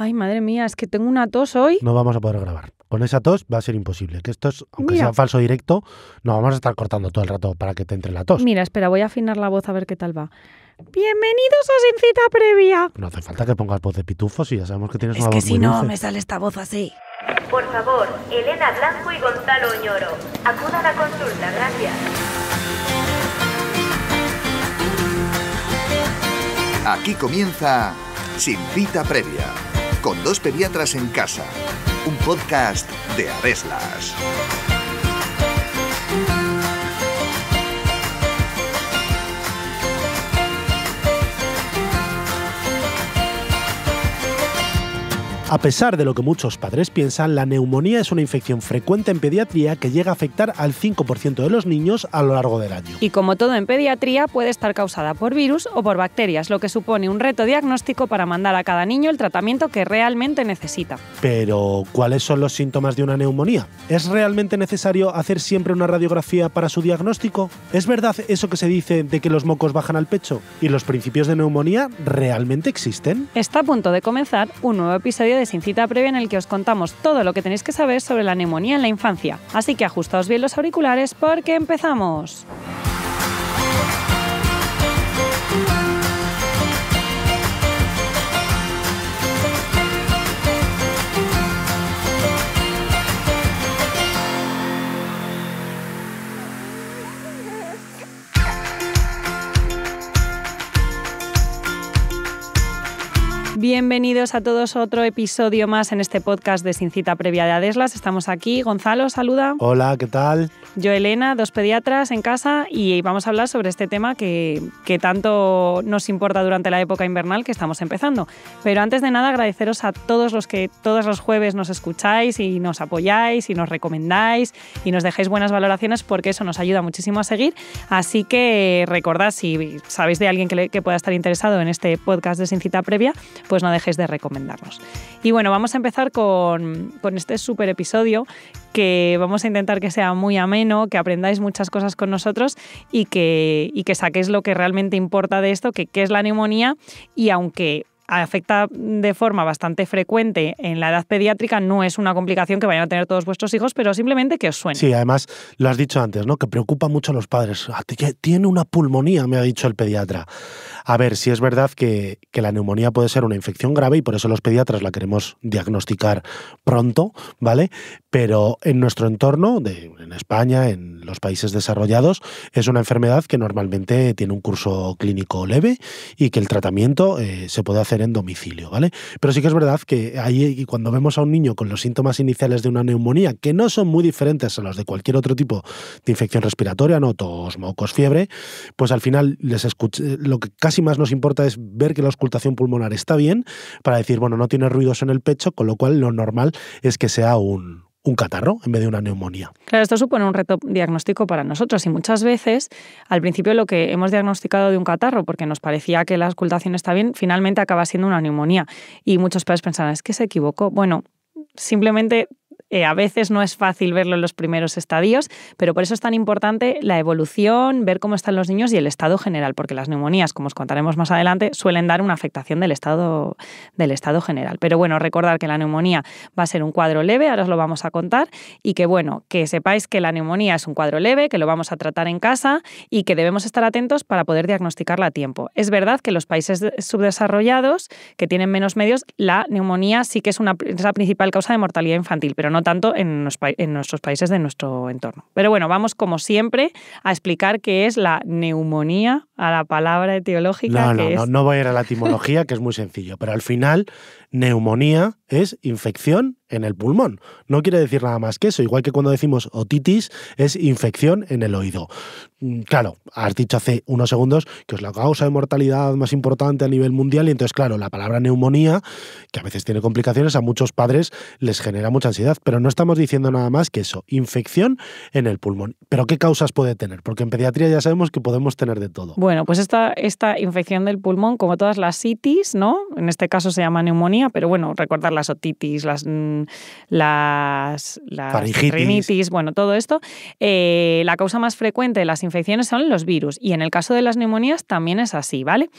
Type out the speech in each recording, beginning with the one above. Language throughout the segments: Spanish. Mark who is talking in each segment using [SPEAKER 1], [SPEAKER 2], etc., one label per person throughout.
[SPEAKER 1] Ay, madre mía, es que tengo una tos hoy.
[SPEAKER 2] No vamos a poder grabar. Con esa tos va a ser imposible. Que esto es, aunque
[SPEAKER 1] Mira.
[SPEAKER 2] sea falso directo, no vamos a estar cortando todo el rato para que te entre la tos.
[SPEAKER 1] Mira, espera, voy a afinar la voz a ver qué tal va. Bienvenidos a Sin Cita Previa.
[SPEAKER 2] No hace falta que pongas voz de pitufo si ya sabemos que tienes
[SPEAKER 1] Es
[SPEAKER 2] una
[SPEAKER 1] que
[SPEAKER 2] voz
[SPEAKER 1] si
[SPEAKER 2] muy
[SPEAKER 1] no,
[SPEAKER 2] dulce.
[SPEAKER 1] me sale esta voz así.
[SPEAKER 3] Por favor, Elena Blanco y Gonzalo Oñoro, acudan a consulta, gracias.
[SPEAKER 4] Aquí comienza Sin Cita Previa, con dos pediatras en casa, un podcast de Areslas.
[SPEAKER 2] A pesar de lo que muchos padres piensan, la neumonía es una infección frecuente en pediatría que llega a afectar al 5% de los niños a lo largo del año.
[SPEAKER 1] Y como todo en pediatría, puede estar causada por virus o por bacterias, lo que supone un reto diagnóstico para mandar a cada niño el tratamiento que realmente necesita.
[SPEAKER 2] Pero, ¿cuáles son los síntomas de una neumonía? ¿Es realmente necesario hacer siempre una radiografía para su diagnóstico? ¿Es verdad eso que se dice de que los mocos bajan al pecho? ¿Y los principios de neumonía realmente existen?
[SPEAKER 1] Está a punto de comenzar un nuevo episodio de Sin Cita Previa en el que os contamos todo lo que tenéis que saber sobre la neumonía en la infancia. Así que ajustaos bien los auriculares porque empezamos. Bienvenidos a todos a otro episodio más en este podcast de Sin Cita Previa de Areslas. Estamos aquí. Gonzalo, saluda.
[SPEAKER 2] Hola, ¿qué tal?
[SPEAKER 1] Yo, Elena, dos pediatras en casa y vamos a hablar sobre este tema que tanto nos importa durante la época invernal que estamos empezando. Pero antes de nada, agradeceros a todos los que todos los jueves nos escucháis y nos apoyáis y nos recomendáis y nos dejáis buenas valoraciones porque eso nos ayuda muchísimo a seguir. Así que recordad, si sabéis de alguien que pueda estar interesado en este podcast de Sin Cita Previa, pues no dejéis de recomendarnos. Y bueno, vamos a empezar con este súper episodio que vamos a intentar que sea muy ameno, que aprendáis muchas cosas con nosotros y que saquéis lo que realmente importa de esto, que es la neumonía, y aunque afecta de forma bastante frecuente en la edad pediátrica, no es una complicación que vayan a tener todos vuestros hijos, pero simplemente que os suene.
[SPEAKER 2] Sí, además lo has dicho antes, ¿no? Que preocupa mucho a los padres. Tiene una pulmonía, me ha dicho el pediatra. A ver, sí es verdad que la neumonía puede ser una infección grave y por eso los pediatras la queremos diagnosticar pronto, ¿vale? Pero en nuestro entorno, en España, en los países desarrollados, es una enfermedad que normalmente tiene un curso clínico leve y que el tratamiento se puede hacer en domicilio, ¿vale? Pero sí que es verdad que ahí, cuando vemos a un niño con los síntomas iniciales de una neumonía, que no son muy diferentes a los de cualquier otro tipo de infección respiratoria, no tos, mocos, fiebre, pues al final lo que casi más nos importa es ver que la auscultación pulmonar está bien para decir, bueno, no tiene ruidos en el pecho, con lo cual lo normal es que sea un catarro en vez de una neumonía.
[SPEAKER 1] Claro, esto supone un reto diagnóstico para nosotros y muchas veces al principio lo que hemos diagnosticado de un catarro porque nos parecía que la auscultación está bien, finalmente acaba siendo una neumonía y muchos padres pensaban, es que se equivocó. Bueno, simplemente a veces no es fácil verlo en los primeros estadios, pero por eso es tan importante la evolución, ver cómo están los niños y el estado general, porque las neumonías, como os contaremos más adelante, suelen dar una afectación del estado general. Pero bueno, recordar que la neumonía va a ser un cuadro leve, ahora os lo vamos a contar, y que bueno, que sepáis que la neumonía es un cuadro leve, que lo vamos a tratar en casa y que debemos estar atentos para poder diagnosticarla a tiempo. Es verdad que en los países subdesarrollados, que tienen menos medios, la neumonía sí que es la principal causa de mortalidad infantil, pero no tanto en nuestros países de nuestro entorno. Pero bueno, vamos como siempre a explicar qué es la neumonía, a la palabra etiológica.
[SPEAKER 2] No voy a ir a la etimología, que es muy sencillo, pero al final neumonía es infección en el pulmón. No quiere decir nada más que eso, igual que cuando decimos otitis es infección en el oído. Claro, has dicho hace unos segundos que es la causa de mortalidad más importante a nivel mundial y entonces, claro, la palabra neumonía, que a veces tiene complicaciones, a muchos padres les genera mucha ansiedad, pero no estamos diciendo nada más que eso, infección en el pulmón. ¿Pero qué causas puede tener? Porque en pediatría ya sabemos que podemos tener de todo.
[SPEAKER 1] Bueno, pues esta infección del pulmón, como todas las itis, ¿no? En este caso se llama neumonía, pero bueno, recordar las otitis, las con las
[SPEAKER 2] faringitis,
[SPEAKER 1] rinitis, bueno, todo esto, la causa más frecuente de las infecciones son los virus. Y en el caso de las neumonías también es así, ¿vale?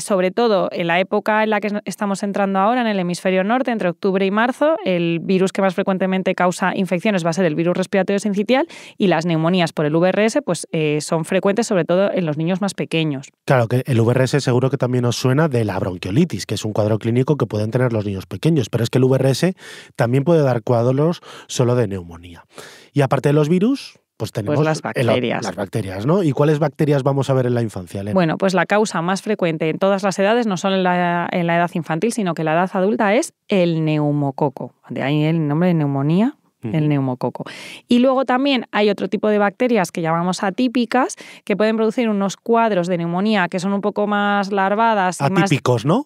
[SPEAKER 1] Sobre todo en la época en la que estamos entrando ahora, en el hemisferio norte, entre octubre y marzo, el virus que más frecuentemente causa infecciones va a ser el virus respiratorio sincitial, y las neumonías por el VRS pues, son frecuentes sobre todo en los niños más pequeños.
[SPEAKER 2] Claro, que el VRS seguro que también os suena de la bronquiolitis, que es un cuadro clínico que pueden tener los niños pequeños, pero es que el VRS también puede dar cuadros solo de neumonía. Y aparte de los virus, pues tenemos
[SPEAKER 1] las bacterias.
[SPEAKER 2] Las bacterias, ¿no? ¿Y cuáles bacterias vamos a ver en la infancia, Elena?
[SPEAKER 1] Bueno, pues la causa más frecuente en todas las edades, no solo en la edad infantil, sino que en la edad adulta, es el neumococo. De ahí el nombre de neumonía. El neumococo. Y luego también hay otro tipo de bacterias que llamamos atípicas, que pueden producir unos cuadros de neumonía que son un poco más larvadas.
[SPEAKER 2] Atípicos, ¿no?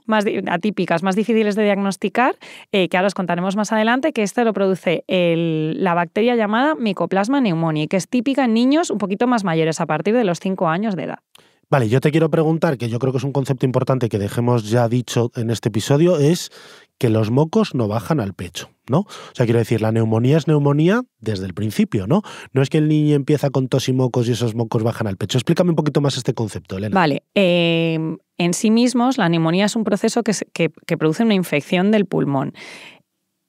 [SPEAKER 1] Atípicas, más difíciles de diagnosticar, que ahora os contaremos más adelante, que esto lo produce la bacteria llamada Mycoplasma pneumoniae, que es típica en niños un poquito más mayores, a partir de los 5 años de edad.
[SPEAKER 2] Vale, yo te quiero preguntar, que yo creo que es un concepto importante que dejemos ya dicho en este episodio, es que los mocos no bajan al pecho, ¿no? O sea, quiero decir, la neumonía es neumonía desde el principio, ¿no? No es que el niño empieza con tos y mocos y esos mocos bajan al pecho. Explícame un poquito más este concepto, Elena.
[SPEAKER 1] Vale, en sí mismos la neumonía es un proceso que produce una infección del pulmón.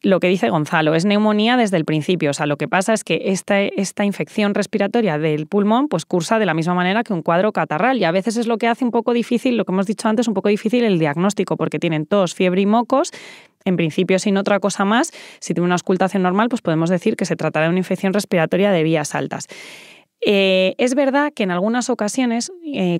[SPEAKER 1] Lo que dice Gonzalo, es neumonía desde el principio. O sea, lo que pasa es que esta infección respiratoria del pulmón pues cursa de la misma manera que un cuadro catarral, y a veces es lo que hace un poco difícil, lo que hemos dicho antes, un poco difícil el diagnóstico, porque tienen tos, fiebre y mocos. En principio, sin otra cosa más, si tiene una auscultación normal, pues podemos decir que se tratará de una infección respiratoria de vías altas. Es verdad que en algunas ocasiones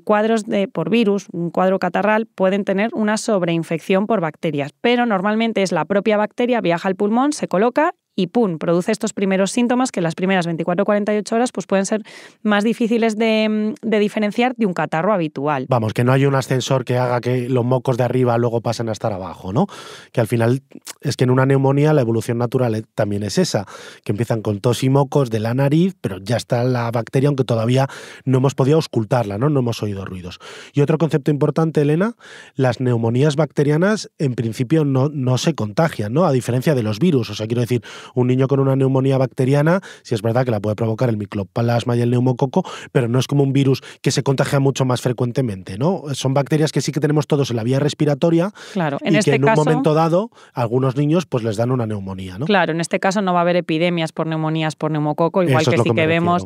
[SPEAKER 1] cuadros por virus, un cuadro catarral, pueden tener una sobreinfección por bacterias, pero normalmente es la propia bacteria, viaja al pulmón, se coloca y ¡pum!, produce estos primeros síntomas que en las primeras 24 o 48 horas pues pueden ser más difíciles de diferenciar de un catarro habitual.
[SPEAKER 2] Vamos, que no hay un ascensor que haga que los mocos de arriba luego pasen a estar abajo, ¿no? Que al final es que en una neumonía la evolución natural también es esa, que empiezan con tos y mocos de la nariz, pero ya está la bacteria, aunque todavía no hemos podido auscultarla, ¿no? No hemos oído ruidos. Y otro concepto importante, Elena, las neumonías bacterianas en principio no se contagian, ¿no? A diferencia de los virus. O sea, quiero decir, un niño con una neumonía bacteriana, sí es verdad que la puede provocar el micoplasma y el neumococo, pero no es como un virus que se contagia mucho más frecuentemente, ¿no? Son bacterias que sí que tenemos todos en la vía respiratoria,
[SPEAKER 1] claro,
[SPEAKER 2] y que en un momento dado a algunos niños pues les dan una neumonía, ¿no?
[SPEAKER 1] Claro, en este caso no va a haber epidemias por neumonías por neumococo, igual que sí que vemos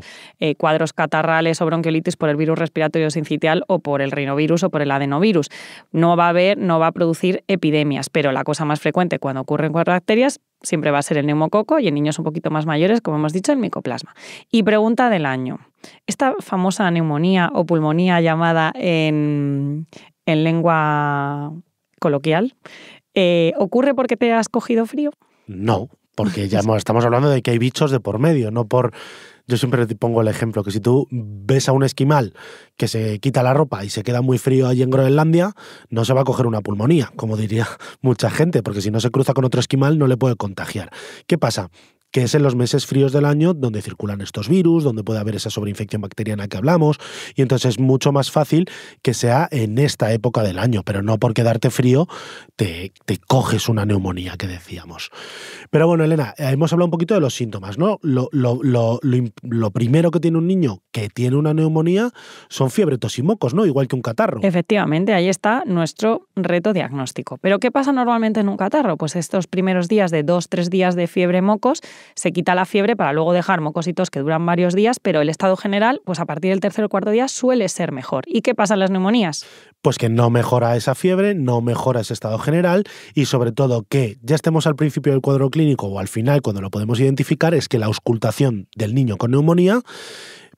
[SPEAKER 1] cuadros catarrales o bronquiolitis por el virus respiratorio sincitial o por el rinovirus o por el adenovirus. No va a producir epidemias, pero la cosa más frecuente cuando ocurren con bacterias siempre va a ser el neumococo, y en niños un poquito más mayores, como hemos dicho, el micoplasma. Y pregunta del año. Esta famosa neumonía o pulmonía llamada en lengua coloquial, ¿ocurre porque te has cogido frío?
[SPEAKER 2] No, porque ya estamos hablando de que hay bichos de por medio, no por... Yo siempre te pongo el ejemplo, que si tú ves a un esquimal que se quita la ropa y se queda muy frío allí en Groenlandia, no se va a coger una pulmonía, como diría mucha gente, porque si no se cruza con otro esquimal no le puede contagiar. ¿Qué pasa? Que es en los meses fríos del año donde circulan estos virus, donde puede haber esa sobreinfección bacteriana que hablamos, y entonces es mucho más fácil que sea en esta época del año, pero no por quedarte frío te coges una neumonía, que decíamos. Pero bueno, Elena, hemos hablado un poquito de los síntomas, ¿no? Lo primero que tiene un niño que tiene una neumonía son fiebre, tos y mocos, ¿no? Igual que un catarro.
[SPEAKER 1] Efectivamente, ahí está nuestro reto diagnóstico. ¿Pero qué pasa normalmente en un catarro? Pues estos primeros días de 2-3 días de fiebre, mocos, se quita la fiebre para luego dejar mocositos que duran varios días, pero el estado general, pues a partir del tercer o cuarto día suele ser mejor. ¿Y qué pasa en las neumonías?
[SPEAKER 2] Pues que no mejora esa fiebre, no mejora ese estado general, y sobre todo que ya estemos al principio del cuadro clínico o al final, cuando lo podemos identificar, es que la auscultación del niño con neumonía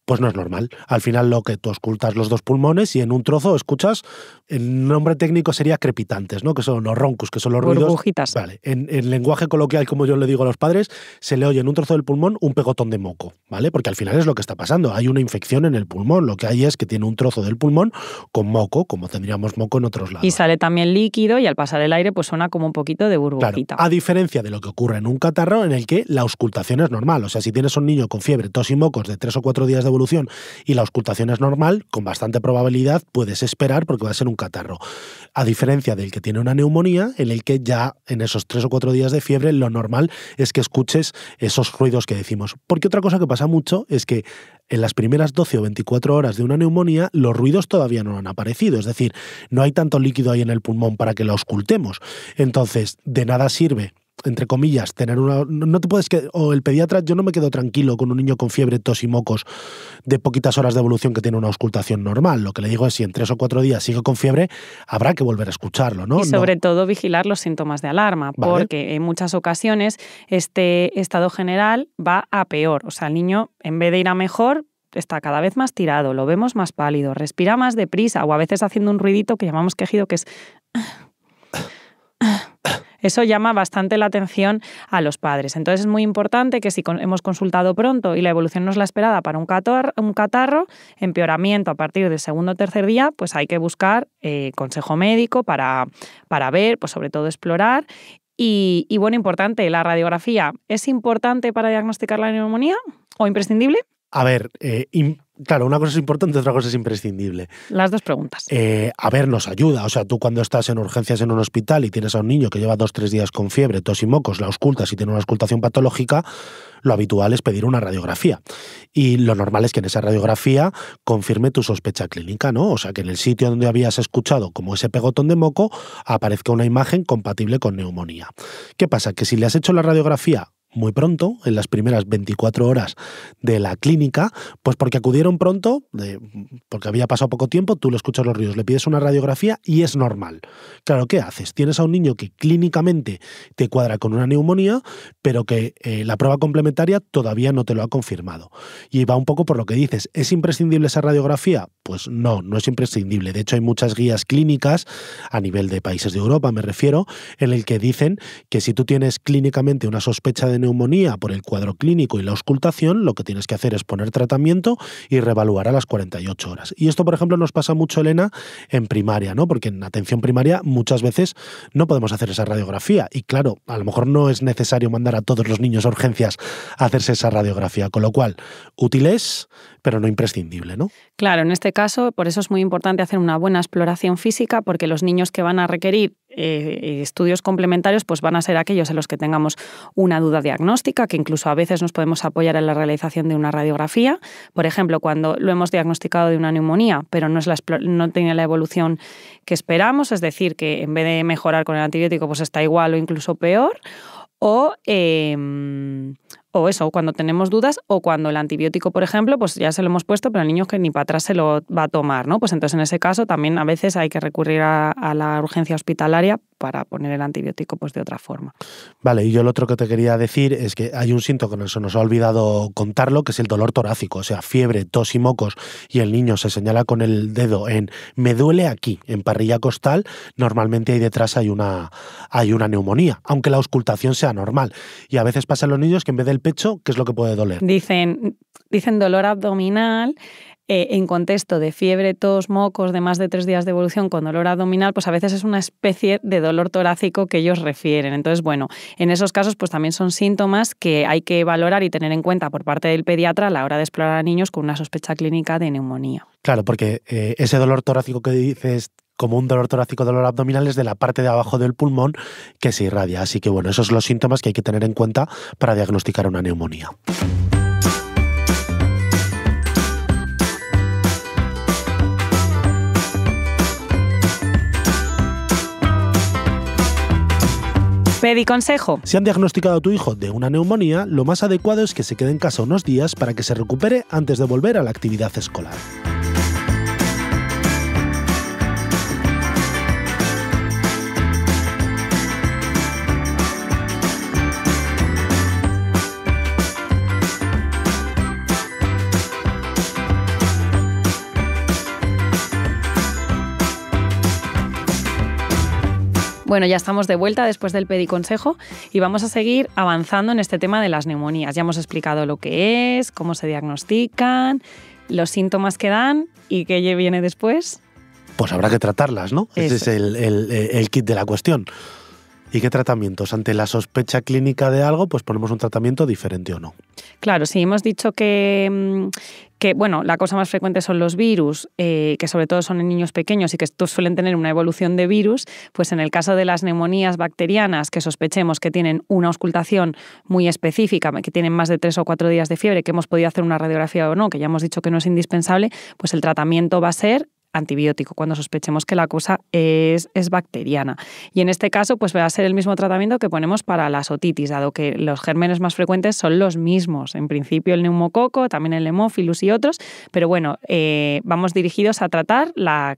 [SPEAKER 2] pues no es normal. Al final lo que tú auscultas los dos pulmones y en un trozo escuchas, el nombre técnico sería crepitantes, ¿no? Que son los roncus, que son los ruidos.
[SPEAKER 1] Burbujitas.
[SPEAKER 2] Vale. En lenguaje coloquial, como yo le digo a los padres, se le oye en un trozo del pulmón un pegotón de moco, ¿vale? Porque al final es lo que está pasando. Hay una infección en el pulmón. Lo que hay es que tiene un trozo del pulmón con moco, como tendríamos moco en otros lados.
[SPEAKER 1] Y sale también líquido y al pasar el aire pues suena como un poquito de burbujita.
[SPEAKER 2] Claro, a diferencia de lo que ocurre en un catarro en el que la auscultación es normal. O sea, si tienes un niño con fiebre, tos y mocos de 3 o 4 días de evolución y la auscultación es normal, con bastante probabilidad puedes esperar porque va a ser un catarro. A diferencia del que tiene una neumonía, en el que ya en esos 3 o 4 días de fiebre lo normal es que escuches esos ruidos que decimos. Porque otra cosa que pasa mucho es que en las primeras 12 o 24 horas de una neumonía los ruidos todavía no han aparecido, es decir, no hay tanto líquido ahí en el pulmón para que lo auscultemos. Entonces, de nada sirve, entre comillas, tener una... No te puedes que o el pediatra, yo no me quedo tranquilo con un niño con fiebre, tos y mocos de poquitas horas de evolución que tiene una auscultación normal. Lo que le digo es si en 3 o 4 días sigue con fiebre, habrá que volver a escucharlo, ¿no?
[SPEAKER 1] Y sobre todo vigilar los síntomas de alarma,
[SPEAKER 2] Vale.
[SPEAKER 1] porque en muchas ocasiones este estado general va a peor. O sea, el niño, en vez de ir a mejor, está cada vez más tirado, lo vemos más pálido, respira más deprisa o a veces haciendo un ruidito que llamamos quejido, que es... Eso llama bastante la atención a los padres. Entonces es muy importante que si hemos consultado pronto y la evolución no es la esperada para un catarro, empeoramiento a partir del segundo o tercer día, pues hay que buscar consejo médico para ver, pues sobre todo explorar. Y bueno, importante, la radiografía, ¿es importante para diagnosticar la neumonía o imprescindible?
[SPEAKER 2] A ver, claro, una cosa es importante, otra cosa es imprescindible.
[SPEAKER 1] Las dos preguntas.
[SPEAKER 2] A ver, nos ayuda. O sea, tú cuando estás en urgencias en un hospital y tienes a un niño que lleva 2 o 3 días con fiebre, tos y mocos, la auscultas y tiene una auscultación patológica, lo habitual es pedir una radiografía. Y lo normal es que en esa radiografía confirme tu sospecha clínica, ¿no? O sea, que en el sitio donde habías escuchado como ese pegotón de moco aparezca una imagen compatible con neumonía. ¿Qué pasa? Que si le has hecho la radiografía muy pronto, en las primeras 24 horas de la clínica, pues porque acudieron pronto, porque había pasado poco tiempo, tú le escuchas los ruidos, le pides una radiografía y es normal. Claro, ¿qué haces? Tienes a un niño que clínicamente te cuadra con una neumonía, pero que la prueba complementaria todavía no te lo ha confirmado. Y va un poco por lo que dices. ¿Es imprescindible esa radiografía? Pues no es imprescindible. De hecho, hay muchas guías clínicas, a nivel de países de Europa me refiero, en el que dicen que si tú tienes clínicamente una sospecha de neumonía por el cuadro clínico y la auscultación, lo que tienes que hacer es poner tratamiento y reevaluar a las 48 horas. Y esto, por ejemplo, nos pasa mucho, Elena, en primaria, ¿no? Porque en atención primaria muchas veces no podemos hacer esa radiografía. Y claro, a lo mejor no es necesario mandar a todos los niños a urgencias a hacerse esa radiografía. Con lo cual, útil es, pero no imprescindible, ¿no?
[SPEAKER 1] Claro, en este caso, por eso es muy importante hacer una buena exploración física, porque los niños que van a requerir estudios complementarios pues van a ser aquellos en los que tengamos una duda diagnóstica, que incluso a veces nos podemos apoyar en la realización de una radiografía. Por ejemplo, cuando lo hemos diagnosticado de una neumonía, pero no tiene la evolución que esperamos, es decir, que en vez de mejorar con el antibiótico pues está igual o incluso peor, o eso, cuando tenemos dudas o cuando el antibiótico, por ejemplo, pues ya se lo hemos puesto, pero el niño que ni para atrás se lo va a tomar, ¿no? Pues entonces en ese caso también a veces hay que recurrir a la urgencia hospitalaria para poner el antibiótico pues de otra forma.
[SPEAKER 2] Vale, y yo lo otro que te quería decir es que hay un síntoma que se nos ha olvidado contarlo, que es el dolor torácico, o sea, fiebre, tos y mocos, y el niño se señala con el dedo en me duele aquí, en parrilla costal, normalmente ahí detrás hay una neumonía, aunque la auscultación sea normal. Y a veces pasa en los niños que en vez del pecho, ¿qué es lo que puede doler?
[SPEAKER 1] Dicen dolor abdominal. En contexto de fiebre, tos, mocos de más de 3 días de evolución con dolor abdominal, pues a veces es una especie de dolor torácico que ellos refieren. Entonces, bueno, en esos casos pues también son síntomas que hay que valorar y tener en cuenta por parte del pediatra a la hora de explorar a niños con una sospecha clínica de neumonía.
[SPEAKER 2] Claro, porque ese dolor torácico que dices como un dolor torácico, dolor abdominal, es de la parte de abajo del pulmón que se irradia. Así que bueno, esos son los síntomas que hay que tener en cuenta para diagnosticar una neumonía.
[SPEAKER 1] Pediconsejo.
[SPEAKER 2] Si han diagnosticado a tu hijo de una neumonía, lo más adecuado es que se quede en casa unos días para que se recupere antes de volver a la actividad escolar.
[SPEAKER 1] Bueno, ya estamos de vuelta después del pediconsejo y vamos a seguir avanzando en este tema de las neumonías. Ya hemos explicado lo que es, cómo se diagnostican, los síntomas que dan y qué viene después.
[SPEAKER 2] Pues habrá que tratarlas, ¿no? Ese es el kit de la cuestión. ¿Y qué tratamientos? Ante la sospecha clínica de algo, pues ponemos un tratamiento diferente o no.
[SPEAKER 1] Claro, sí, hemos dicho que bueno, la cosa más frecuente son los virus, que sobre todo son en niños pequeños y que estos suelen tener una evolución de virus, pues en el caso de las neumonías bacterianas que sospechemos que tienen una auscultación muy específica, que tienen más de 3 o 4 días de fiebre, que hemos podido hacer una radiografía o no, que ya hemos dicho que no es indispensable, pues el tratamiento va a ser antibiótico, cuando sospechemos que la cosa es bacteriana. Y en este caso, pues va a ser el mismo tratamiento que ponemos para las otitis, dado que los gérmenes más frecuentes son los mismos. En principio el neumococo, también el Haemophilus y otros, pero bueno, vamos dirigidos a tratar la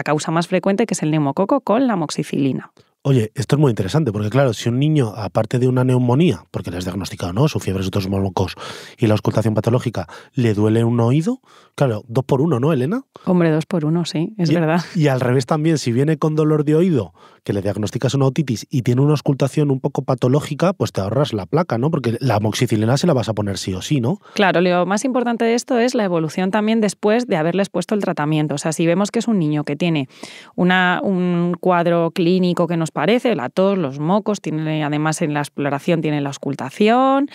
[SPEAKER 1] causa más frecuente, que es el neumococo, con la amoxicilina.
[SPEAKER 2] Oye, esto es muy interesante, porque claro, si un niño, aparte de una neumonía, porque le has diagnosticado, ¿no?, su fiebre, sus mocos y la auscultación patológica, le duele un oído, claro, 2 por 1, ¿no, Elena?
[SPEAKER 1] Hombre, 2 por 1, sí, es verdad.
[SPEAKER 2] Y al revés también, si viene con dolor de oído, que le diagnosticas una otitis y tiene una auscultación un poco patológica, pues te ahorras la placa, ¿no? Porque la amoxicilina se la vas a poner sí o sí, ¿no?
[SPEAKER 1] Claro, lo más importante de esto es la evolución también después de haberles puesto el tratamiento. O sea, si vemos que es un niño que tiene un cuadro clínico que nos parece, la tos, los mocos, tiene además en la exploración tiene la auscultación,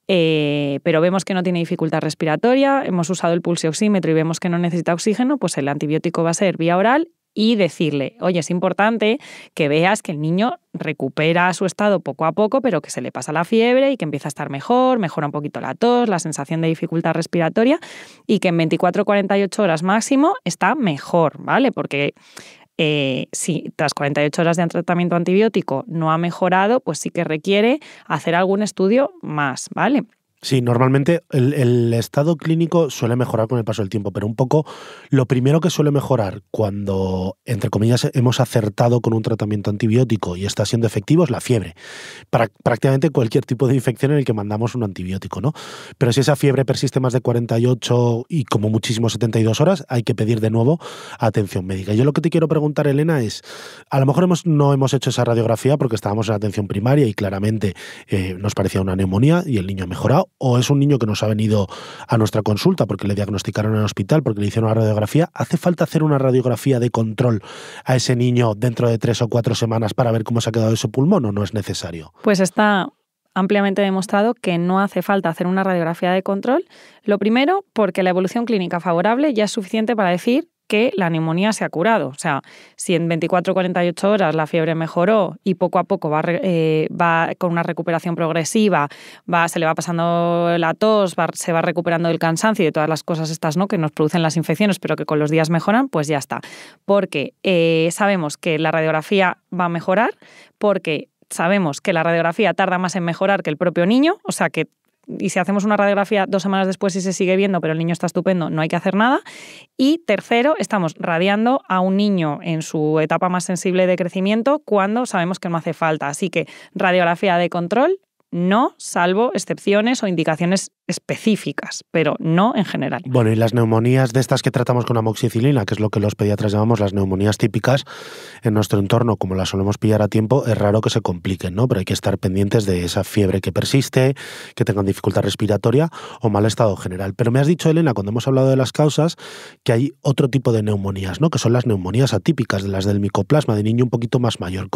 [SPEAKER 1] pero vemos que no tiene dificultad respiratoria, hemos usado el pulsioxímetro y vemos que no necesita oxígeno, pues el antibiótico va a ser vía oral y decirle, oye, es importante que veas que el niño recupera su estado poco a poco, pero que se le pasa la fiebre y que empieza a estar mejor, mejora un poquito la tos, la sensación de dificultad respiratoria y que en 24 o 48 horas máximo está mejor, ¿vale? Porque si tras 48 horas de tratamiento antibiótico no ha mejorado, pues sí que requiere hacer algún estudio más, ¿vale?
[SPEAKER 2] Sí, normalmente el estado clínico suele mejorar con el paso del tiempo, pero un poco lo primero que suele mejorar cuando, entre comillas, hemos acertado con un tratamiento antibiótico y está siendo efectivo es la fiebre. Para prácticamente cualquier tipo de infección en el que mandamos un antibiótico, ¿no? Pero si esa fiebre persiste más de 48 y como muchísimo 72 horas, hay que pedir de nuevo atención médica. Yo lo que te quiero preguntar, Elena, es, a lo mejor no hemos hecho esa radiografía porque estábamos en atención primaria y claramente nos parecía una neumonía y el niño ha mejorado, o es un niño que nos ha venido a nuestra consulta porque le diagnosticaron en el hospital, porque le hicieron una radiografía. ¿Hace falta hacer una radiografía de control a ese niño dentro de 3 o 4 semanas para ver cómo se ha quedado ese pulmón o no es necesario?
[SPEAKER 1] Pues está ampliamente demostrado que no hace falta hacer una radiografía de control. Lo primero, porque la evolución clínica favorable ya es suficiente para decir que la neumonía se ha curado. O sea, si en 24 o 48 horas la fiebre mejoró y poco a poco va con una recuperación progresiva, se le va pasando la tos, se va recuperando el cansancio y de todas las cosas estas, ¿no?, que nos producen las infecciones, pero que con los días mejoran, pues ya está. Porque sabemos que la radiografía va a mejorar, porque sabemos que la radiografía tarda más en mejorar que el propio niño, o sea que y si hacemos una radiografía 2 semanas después y se sigue viendo, pero el niño está estupendo, no hay que hacer nada. Y tercero, estamos radiando a un niño en su etapa más sensible de crecimiento cuando sabemos que no hace falta. Así que radiografía de control, no, salvo excepciones o indicaciones específicas, pero no en general.
[SPEAKER 2] Bueno, y las neumonías de estas que tratamos con amoxicilina, que es lo que los pediatras llamamos las neumonías típicas, en nuestro entorno, como las solemos pillar a tiempo, es raro que se compliquen, ¿no? Pero hay que estar pendientes de esa fiebre que persiste, que tengan dificultad respiratoria o mal estado general. Pero me has dicho, Elena, cuando hemos hablado de las causas, que hay otro tipo de neumonías, ¿no?, que son las neumonías atípicas, de las del micoplasma, de niño un poquito más mayor.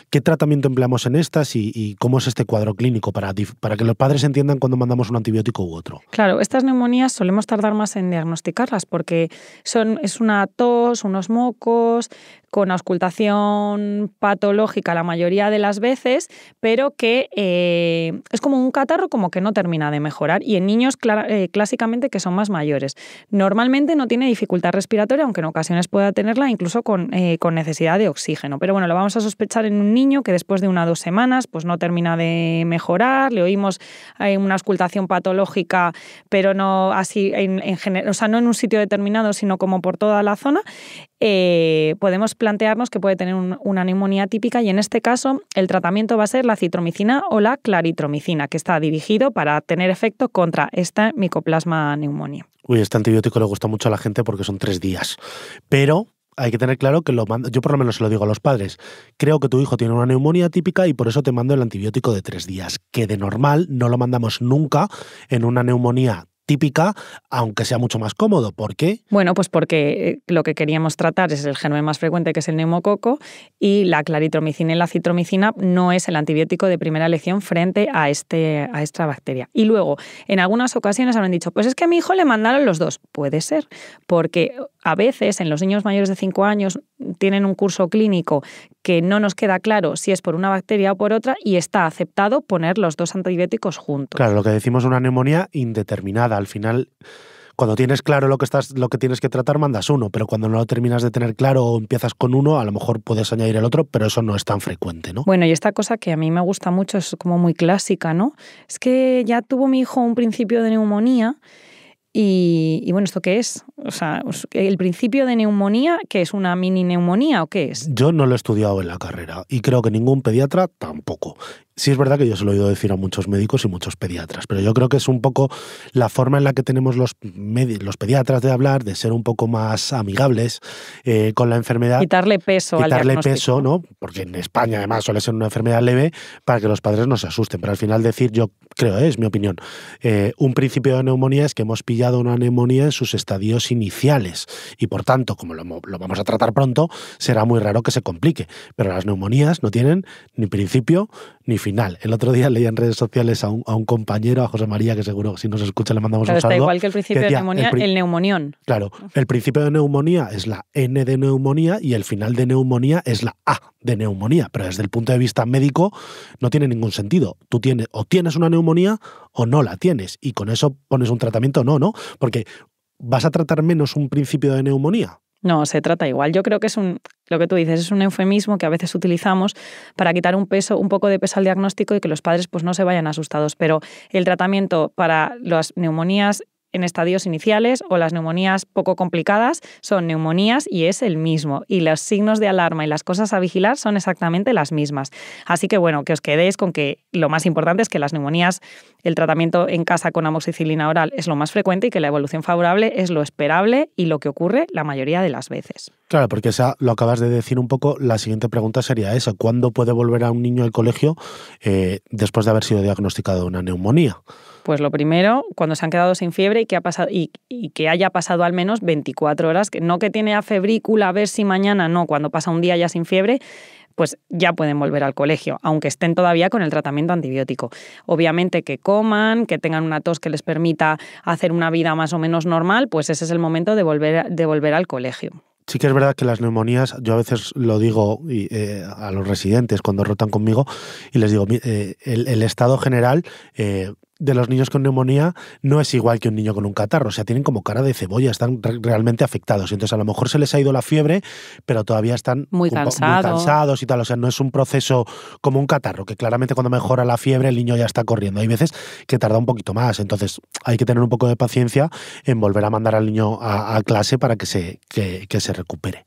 [SPEAKER 2] ¿Qué tratamiento empleamos en estas y cómo es este cuadro clínico para que los padres entiendan cuando mandamos un antibiótico u otro?
[SPEAKER 1] Claro, estas neumonías solemos tardar más en diagnosticarlas porque es una tos, unos mocos, con auscultación patológica la mayoría de las veces, pero que es como un catarro como que no termina de mejorar, y en niños clásicamente que son más mayores. Normalmente no tiene dificultad respiratoria, aunque en ocasiones pueda tenerla incluso con necesidad de oxígeno. Pero bueno, lo vamos a sospechar en un niño que después de 1 o 2 semanas pues no termina de mejorar, le oímos una auscultación patológica, pero no así en general, o sea, no en un sitio determinado, sino como por toda la zona. Podemos plantearnos que puede tener una neumonía típica, y en este caso el tratamiento va a ser la citromicina o la claritromicina, que está dirigido para tener efecto contra esta Mycoplasma pneumoniae.
[SPEAKER 2] Uy, este antibiótico le gusta mucho a la gente porque son 3 días, pero hay que tener claro que yo por lo menos se lo digo a los padres, creo que tu hijo tiene una neumonía típica y por eso te mando el antibiótico de 3 días, que de normal no lo mandamos nunca en una neumonía típica, aunque sea mucho más cómodo. ¿Por qué?
[SPEAKER 1] Bueno, pues porque lo que queríamos tratar es el germen más frecuente, que es el neumococo, y la claritromicina y la citromicina no es el antibiótico de primera elección frente a esta bacteria. Y luego, en algunas ocasiones habrán dicho, pues es que a mi hijo le mandaron los dos. Puede ser, porque a veces en los niños mayores de 5 años tienen un curso clínico que no nos queda claro si es por una bacteria o por otra y está aceptado poner los dos antibióticos juntos.
[SPEAKER 2] Claro, lo que decimos una neumonía indeterminada. Al final, cuando tienes claro lo que tienes que tratar, mandas uno, pero cuando no lo terminas de tener claro o empiezas con uno, a lo mejor puedes añadir el otro, pero eso no es tan frecuente, ¿no?
[SPEAKER 1] Bueno, y esta cosa que a mí me gusta mucho, es como muy clásica, ¿no? Es que ya tuvo mi hijo un principio de neumonía. Y bueno, ¿esto qué es? O sea, ¿el principio de neumonía, qué es? ¿Una mini neumonía o qué es?
[SPEAKER 2] Yo no lo he estudiado en la carrera y creo que ningún pediatra tampoco. Sí es verdad que yo se lo he oído decir a muchos médicos y muchos pediatras, pero yo creo que es un poco la forma en la que tenemos los pediatras de hablar, de ser un poco más amigables con la enfermedad.
[SPEAKER 1] Quitarle peso al diagnóstico.
[SPEAKER 2] Quitarle peso, ¿no? Porque en España además suele ser una enfermedad leve para que los padres no se asusten. Pero al final decir, yo creo, es mi opinión, un principio de neumonía es que hemos pillado una neumonía en sus estadios iniciales y por tanto, como lo vamos a tratar pronto, será muy raro que se complique. Pero las neumonías no tienen ni principio ni final. El otro día leía en redes sociales a un compañero, a José María, que seguro si nos escucha le mandamos un saludo.
[SPEAKER 1] Está igual que el principio de neumonía, el neumonión.
[SPEAKER 2] Claro, el principio de neumonía es la N de neumonía y el final de neumonía es la A de neumonía, pero desde el punto de vista médico no tiene ningún sentido. Tú tienes una neumonía o no la tienes y con eso pones un tratamiento, no, porque vas a tratar menos un principio de neumonía.
[SPEAKER 1] No, se trata igual. Yo creo que es lo que tú dices, es un eufemismo que a veces utilizamos para quitar un poco de peso al diagnóstico y que los padres pues no se vayan asustados. Pero el tratamiento para las neumonías en estadios iniciales o las neumonías poco complicadas son neumonías y es el mismo. Y los signos de alarma y las cosas a vigilar son exactamente las mismas. Así que bueno, que os quedéis con que lo más importante es que las neumonías, el tratamiento en casa con amoxicilina oral es lo más frecuente y que la evolución favorable es lo esperable y lo que ocurre la mayoría de las veces.
[SPEAKER 2] Claro, porque lo acabas de decir un poco, la siguiente pregunta sería esa. ¿Cuándo puede volver a un niño al colegio después de haber sido diagnosticado de una neumonía?
[SPEAKER 1] Pues lo primero, cuando se han quedado sin fiebre y que haya pasado al menos 24 horas, que no que tiene afebrícula, a ver si mañana, no, cuando pasa un día ya sin fiebre, pues ya pueden volver al colegio, aunque estén todavía con el tratamiento antibiótico. Obviamente que coman, que tengan una tos que les permita hacer una vida más o menos normal, pues ese es el momento de volver al colegio.
[SPEAKER 2] Sí que es verdad que las neumonías, yo a veces lo digo a los residentes cuando rotan conmigo y les digo, el estado general de los niños con neumonía no es igual que un niño con un catarro, o sea, tienen como cara de cebolla, están realmente afectados. Entonces, a lo mejor se les ha ido la fiebre, pero todavía están
[SPEAKER 1] muy
[SPEAKER 2] cansados y tal. O sea, no es un proceso como un catarro, que claramente cuando mejora la fiebre el niño ya está corriendo. Hay veces que tarda un poquito más, entonces hay que tener un poco de paciencia en volver a mandar al niño a clase para que se recupere.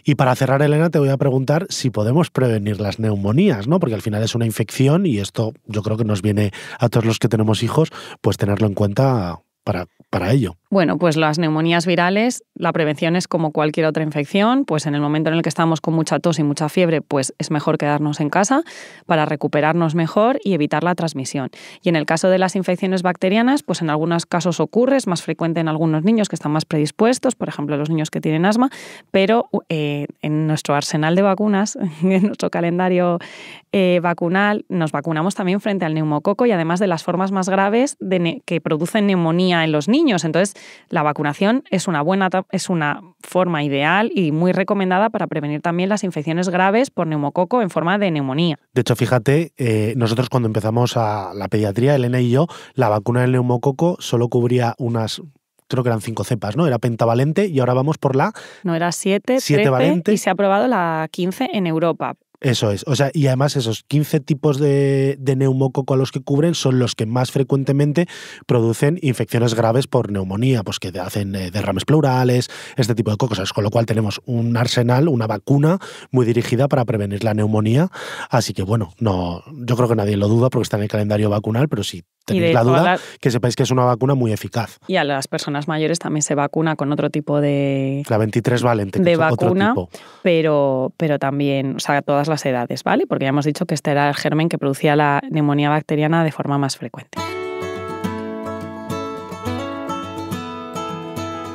[SPEAKER 2] Y para cerrar, Elena, te voy a preguntar si podemos prevenir las neumonías, ¿no? Porque al final es una infección y esto yo creo que nos viene a todos los que tenemos hijos, pues tenerlo en cuenta para ello.
[SPEAKER 1] Bueno, pues las neumonías virales, la prevención es como cualquier otra infección, pues en el momento en el que estamos con mucha tos y mucha fiebre, pues es mejor quedarnos en casa para recuperarnos mejor y evitar la transmisión. Y en el caso de las infecciones bacterianas, pues en algunos casos ocurre, es más frecuente en algunos niños que están más predispuestos, por ejemplo los niños que tienen asma, pero en nuestro arsenal de vacunas, en nuestro calendario vacunal, nos vacunamos también frente al neumococo y además de las formas más graves que producen neumonía en los niños. Entonces, la vacunación es una forma ideal y muy recomendada para prevenir también las infecciones graves por neumococo en forma de neumonía.
[SPEAKER 2] De hecho, fíjate, nosotros cuando empezamos a la pediatría, Elena y yo, la vacuna del neumococo solo cubría creo que eran 5 cepas, ¿no? Era pentavalente y ahora vamos por la...
[SPEAKER 1] No, era 7 valente. Y se ha aprobado la 15 en Europa.
[SPEAKER 2] Eso es, o sea, y además esos 15 tipos de neumococo a los que cubren son los que más frecuentemente producen infecciones graves por neumonía, pues que hacen derrames pleurales, este tipo de cosas, con lo cual tenemos un arsenal, una vacuna muy dirigida para prevenir la neumonía, así que bueno, yo creo que nadie lo duda porque está en el calendario vacunal, pero si tenéis la duda, que sepáis que es una vacuna muy eficaz.
[SPEAKER 1] Y a las personas mayores también se vacuna con otro tipo de...
[SPEAKER 2] La 23 valente, que
[SPEAKER 1] de
[SPEAKER 2] es
[SPEAKER 1] vacuna,
[SPEAKER 2] otro tipo.
[SPEAKER 1] Pero también, o sea, todas las edades, ¿vale? Porque ya hemos dicho que este era el germen que producía la neumonía bacteriana de forma más frecuente.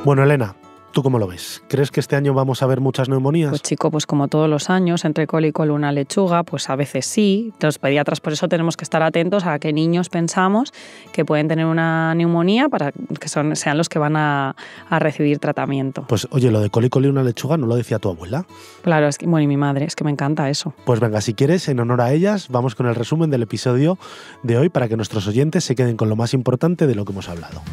[SPEAKER 2] Bueno, Elena, ¿tú cómo lo ves? ¿Crees que este año vamos a ver muchas neumonías?
[SPEAKER 1] Pues chico, pues como todos los años, entre col y columna lechuga, pues a veces sí. Los pediatras por eso tenemos que estar atentos a qué niños pensamos que pueden tener una neumonía para que sean los que van a recibir tratamiento.
[SPEAKER 2] Pues oye, lo de col y columna lechuga no lo decía tu abuela.
[SPEAKER 1] Claro, es que, bueno, y mi madre, es que me encanta eso.
[SPEAKER 2] Pues venga, si quieres, en honor a ellas, vamos con el resumen del episodio de hoy para que nuestros oyentes se queden con lo más importante de lo que hemos hablado.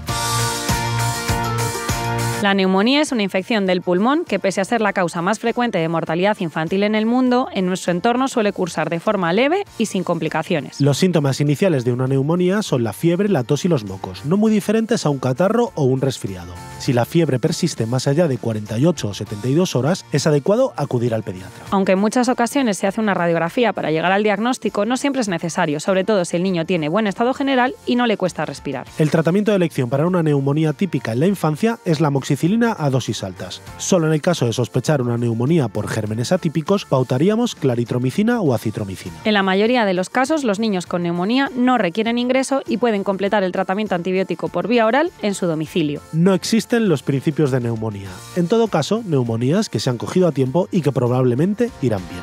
[SPEAKER 1] La neumonía es una infección del pulmón que, pese a ser la causa más frecuente de mortalidad infantil en el mundo, en nuestro entorno suele cursar de forma leve y sin complicaciones.
[SPEAKER 2] Los síntomas iniciales de una neumonía son la fiebre, la tos y los mocos, no muy diferentes a un catarro o un resfriado. Si la fiebre persiste más allá de 48 o 72 horas, es adecuado acudir al pediatra.
[SPEAKER 1] Aunque en muchas ocasiones se hace una radiografía para llegar al diagnóstico, no siempre es necesario, sobre todo si el niño tiene buen estado general y no le cuesta respirar.
[SPEAKER 2] El tratamiento de elección para una neumonía típica en la infancia es la amoxicilina a dosis altas. Solo en el caso de sospechar una neumonía por gérmenes atípicos, pautaríamos claritromicina o acitromicina.
[SPEAKER 1] En la mayoría de los casos, los niños con neumonía no requieren ingreso y pueden completar el tratamiento antibiótico por vía oral en su domicilio.
[SPEAKER 2] No existen los principios de neumonía. En todo caso, neumonías que se han cogido a tiempo y que probablemente irán bien.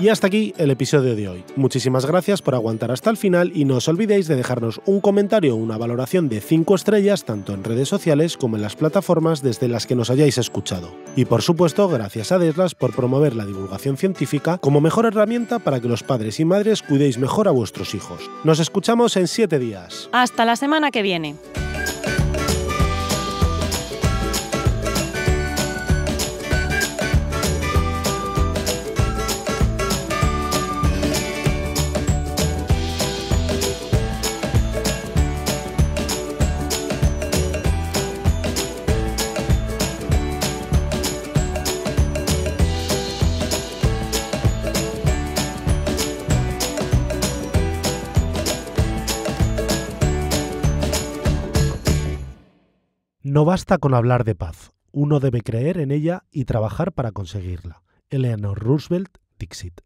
[SPEAKER 2] Y hasta aquí el episodio de hoy. Muchísimas gracias por aguantar hasta el final y no os olvidéis de dejarnos un comentario o una valoración de 5 estrellas tanto en redes sociales como en las plataformas desde las que nos hayáis escuchado. Y por supuesto, gracias a Adeslas por promover la divulgación científica como mejor herramienta para que los padres y madres cuidéis mejor a vuestros hijos. Nos escuchamos en 7 días.
[SPEAKER 1] Hasta la semana que viene.
[SPEAKER 2] No basta con hablar de paz, uno debe creer en ella y trabajar para conseguirla. Eleanor Roosevelt, Dixit.